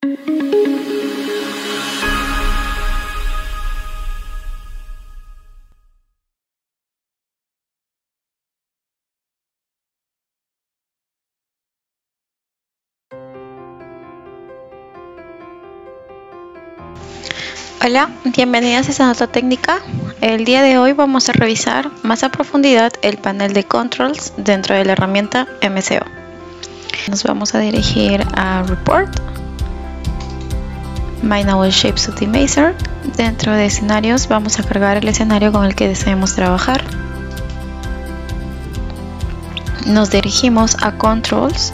Hola, bienvenidas a esta nota técnica. El día de hoy vamos a revisar más a profundidad el panel de controls dentro de la herramienta MCO. Nos vamos a dirigir a Report, My Novel Shapes Optimizer. Dentro de escenarios vamos a cargar el escenario con el que deseemos trabajar. Nos dirigimos a Controls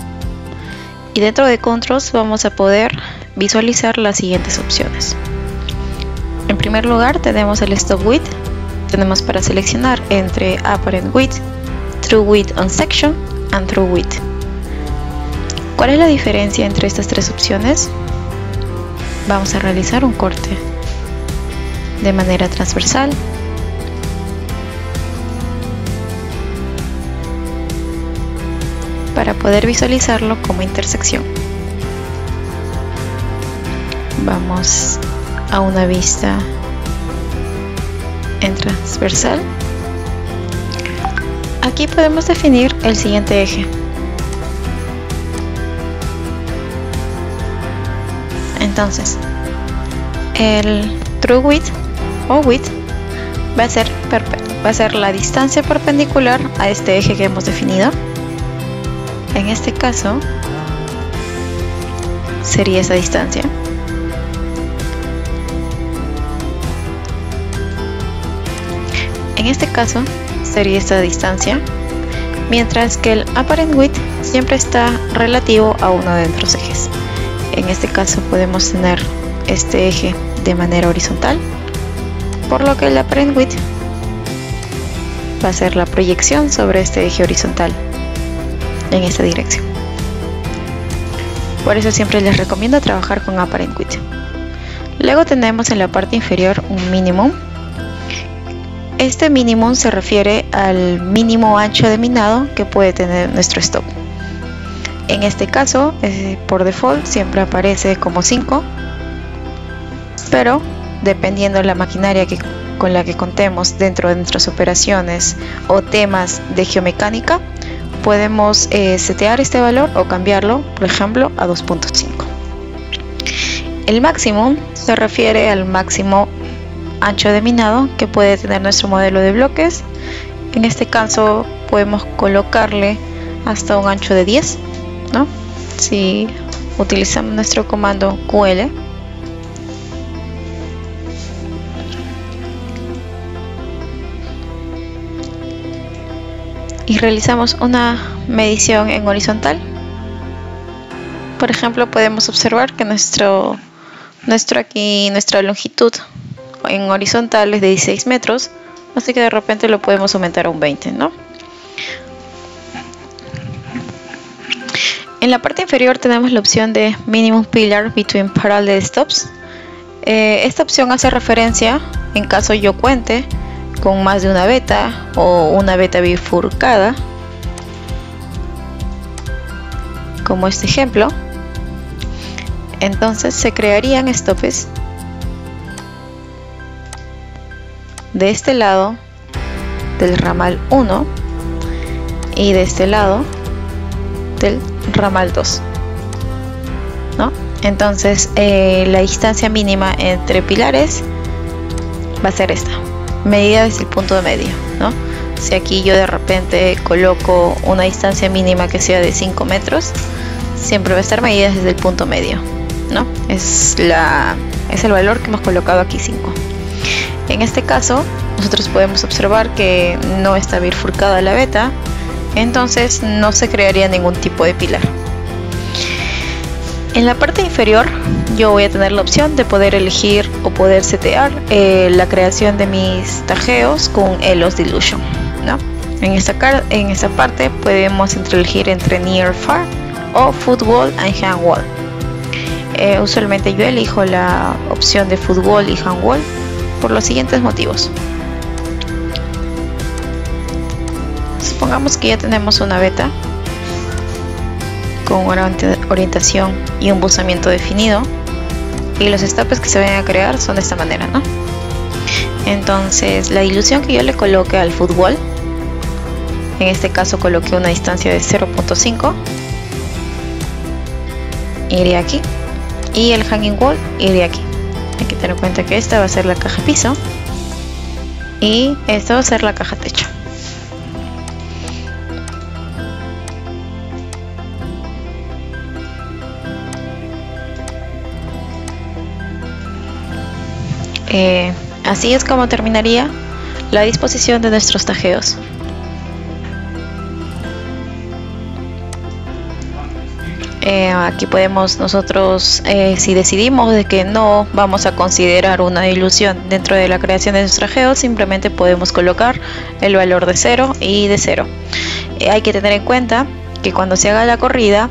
y dentro de Controls vamos a poder visualizar las siguientes opciones. En primer lugar tenemos el Stop Width. Tenemos para seleccionar entre Apparent Width, True Width on Section and True Width. ¿Cuál es la diferencia entre estas tres opciones? Vamos a realizar un corte de manera transversal. Para poder visualizarlo como intersección. Vamos a una vista en transversal. Aquí podemos definir el siguiente eje. Entonces, el True Width o Width va a ser la distancia perpendicular a este eje que hemos definido. En este caso, sería esa distancia. En este caso sería esta distancia, mientras que el Apparent Width siempre está relativo a uno de nuestros ejes. En este caso podemos tener este eje de manera horizontal, por lo que el Apparent Width va a ser la proyección sobre este eje horizontal en esta dirección. Por eso siempre les recomiendo trabajar con Apparent Width. Luego tenemos en la parte inferior un minimum. Este minimum se refiere al mínimo ancho de minado que puede tener nuestro stop. En este caso, por default siempre aparece como 5, pero dependiendo de la maquinaria con la que contemos dentro de nuestras operaciones o temas de geomecánica, podemos setear este valor o cambiarlo, por ejemplo, a 2.5. El máximo se refiere al máximo ancho de minado que puede tener nuestro modelo de bloques. En este caso podemos colocarle hasta un ancho de 10, ¿no? Si utilizamos nuestro comando QL, y realizamos una medición en horizontal, por ejemplo, podemos observar que nuestra longitud en horizontal es de 16 metros, así que de repente lo podemos aumentar a un 20, ¿no? En la parte inferior tenemos la opción de Minimum Pillar Between Parallel Stops. Esta opción hace referencia en caso yo cuente con más de una veta o una veta bifurcada, como este ejemplo. Entonces se crearían stopes de este lado del ramal 1 y de este lado del ramal 2, ¿no? Entonces la distancia mínima entre pilares va a ser esta, medida desde el punto de medio, ¿no? Si aquí yo de repente coloco una distancia mínima que sea de 5 metros, siempre va a estar medida desde el punto medio, ¿no? Es el valor que hemos colocado aquí, 5. En este caso, nosotros podemos observar que no está bifurcada la veta, entonces no se crearía ningún tipo de pilar. En la parte inferior, yo voy a tener la opción de poder elegir o poder setear la creación de mis tajeos con ELOS Dilution, ¿no? En esta parte podemos elegir entre Near Far o Footwall and Hand Wall. Usualmente yo elijo la opción de Footwall y Hand Wall por los siguientes motivos. Supongamos que ya tenemos una veta con una orientación y un buzamiento definido. y los stops que se van a crear son de esta manera, ¿no? Entonces la dilución que yo le coloque al footwall, en este caso coloqué una distancia de 0.5, iría aquí, y el hanging wall iría aquí. Hay que tener en cuenta que esta va a ser la caja piso y esta va a ser la caja techo. Así es como terminaría la disposición de nuestros tajeos. Aquí podemos nosotros, si decidimos de que no vamos a considerar una dilución dentro de la creación de nuestro tajeo, simplemente podemos colocar el valor de 0 y de 0. Hay que tener en cuenta que cuando se haga la corrida,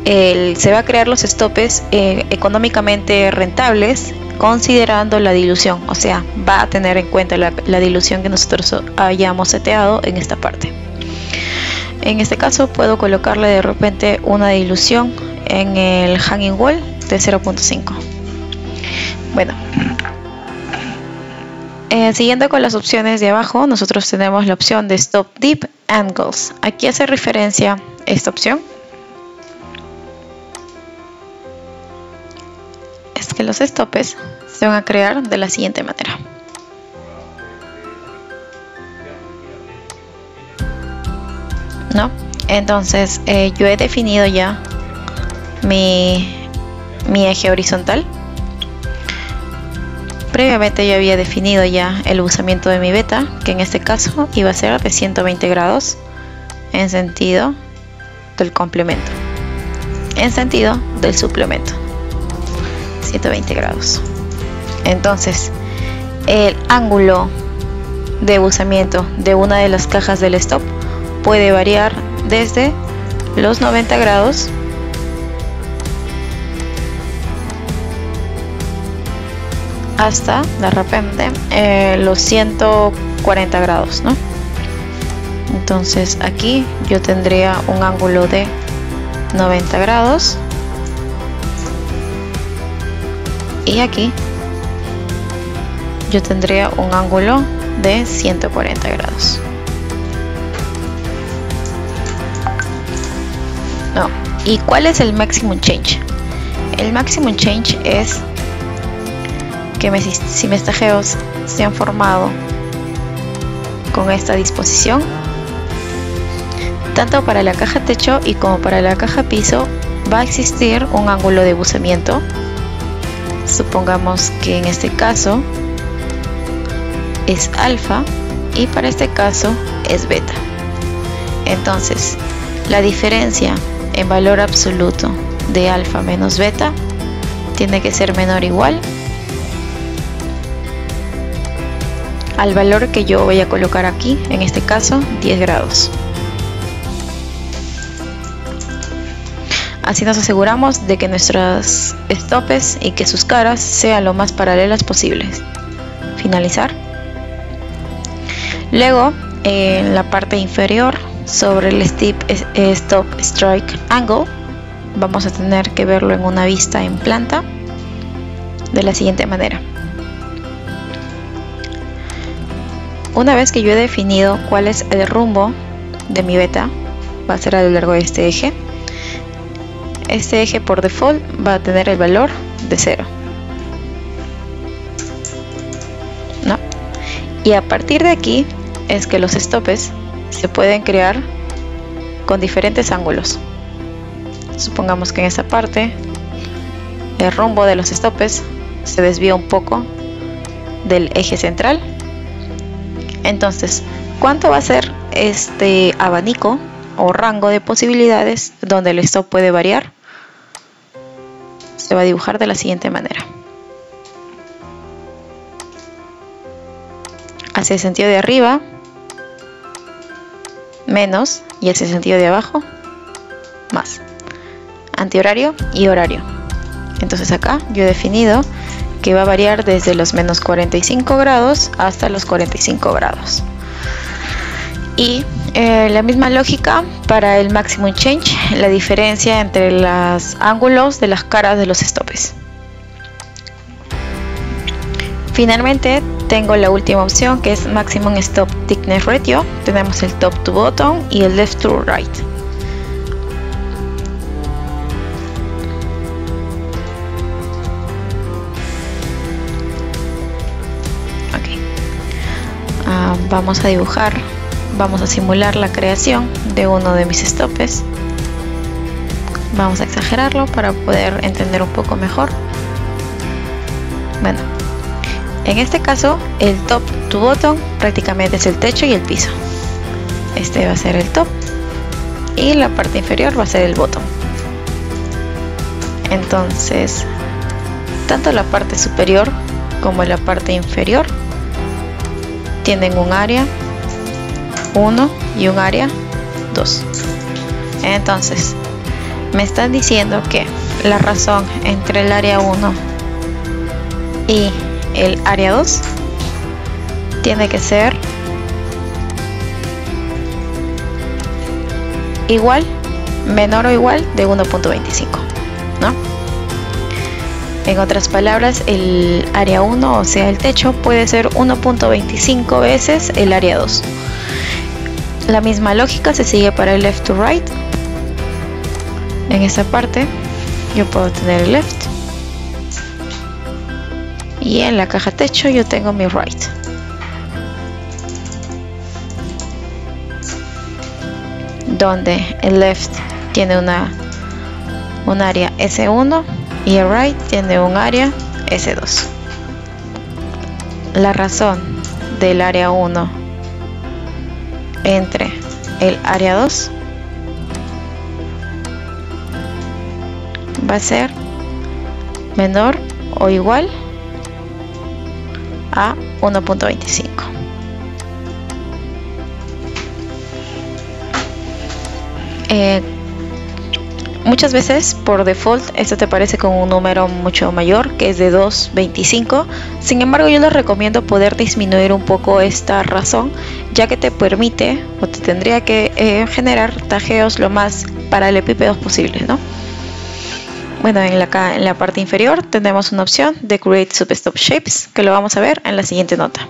se va a crear los stopes económicamente rentables, considerando la dilución, o sea, va a tener en cuenta la dilución que nosotros hayamos seteado en esta parte. En este caso puedo colocarle de repente una dilución en el hanging wall de 0.5. Bueno, siguiendo con las opciones de abajo, nosotros tenemos la opción de Stop Deep Angles. Aquí hace referencia esta opción. Es que los stopes se van a crear de la siguiente manera. ¿No? Entonces yo he definido ya mi eje horizontal. Previamente yo había definido ya el buzamiento de mi beta, que en este caso iba a ser de 120 grados en sentido del complemento, en sentido del suplemento, 120 grados. Entonces el ángulo de buzamiento de una de las cajas del stop puede variar desde los 90 grados hasta de repente los 140 grados, ¿no? Entonces aquí yo tendría un ángulo de 90 grados y aquí yo tendría un ángulo de 140 grados. No. ¿Y cuál es el maximum change? El maximum change es que si mis tajeos se han formado con esta disposición, tanto para la caja techo y como para la caja piso va a existir un ángulo de buzamiento. Supongamos que en este caso es alfa y para este caso es beta. Entonces la diferencia en valor absoluto de alfa menos beta tiene que ser menor o igual al valor que yo voy a colocar aquí, en este caso 10 grados. Así nos aseguramos de que nuestros stopes y que sus caras sean lo más paralelas posibles. Finalizar. Luego en la parte inferior, sobre el Stop Strike Angle, vamos a tener que verlo en una vista en planta de la siguiente manera. Una vez que yo he definido cuál es el rumbo de mi beta, va a ser a lo largo de este eje. Este eje por default va a tener el valor de 0, ¿no? Y a partir de aquí es que los stopes se pueden crear con diferentes ángulos. Supongamos que en esta parte el rumbo de los stopes se desvía un poco del eje central. Entonces, ¿cuánto va a ser este abanico o rango de posibilidades donde el stop puede variar? Se va a dibujar de la siguiente manera. Hacia el sentido de arriba, menos, y hacia el sentido de abajo, más. Antihorario y horario. Entonces acá yo he definido que va a variar desde los menos 45 grados hasta los 45 grados. Y la misma lógica para el maximum change, la diferencia entre los ángulos de las caras de los stopes. Finalmente tengo la última opción, que es Maximum Stop Thickness Ratio. Tenemos el top to bottom y el left to right. Vamos a dibujar, vamos a simular la creación de uno de mis stopes. Vamos a exagerarlo para poder entender un poco mejor. Bueno, en este caso el top to bottom prácticamente es el techo y el piso. Este va a ser el top y la parte inferior va a ser el bottom. Entonces, tanto la parte superior como la parte inferior tienen un área 1 y un área 2. Entonces, me están diciendo que la razón entre el área 1 y el área 2 tiene que ser igual, menor o igual de 1.25, ¿no? En otras palabras, el área 1, o sea el techo, puede ser 1.25 veces el área 2. La misma lógica se sigue para el left to right. En esta parte yo puedo tener el left y en la caja techo yo tengo mi right. Donde el left tiene un área S1 y el right tiene un área S2. La razón del área 1 entre el área 2 va a ser menor o igual a 1.25. Muchas veces por default esto te aparece con un número mucho mayor, que es de 2.25. Sin embargo, yo les recomiendo poder disminuir un poco esta razón, ya que te permite o te tendría que generar tajeos lo más paralelepípedos posibles, ¿no? Bueno, en la parte inferior tenemos una opción de Create Substop Shapes, que lo vamos a ver en la siguiente nota.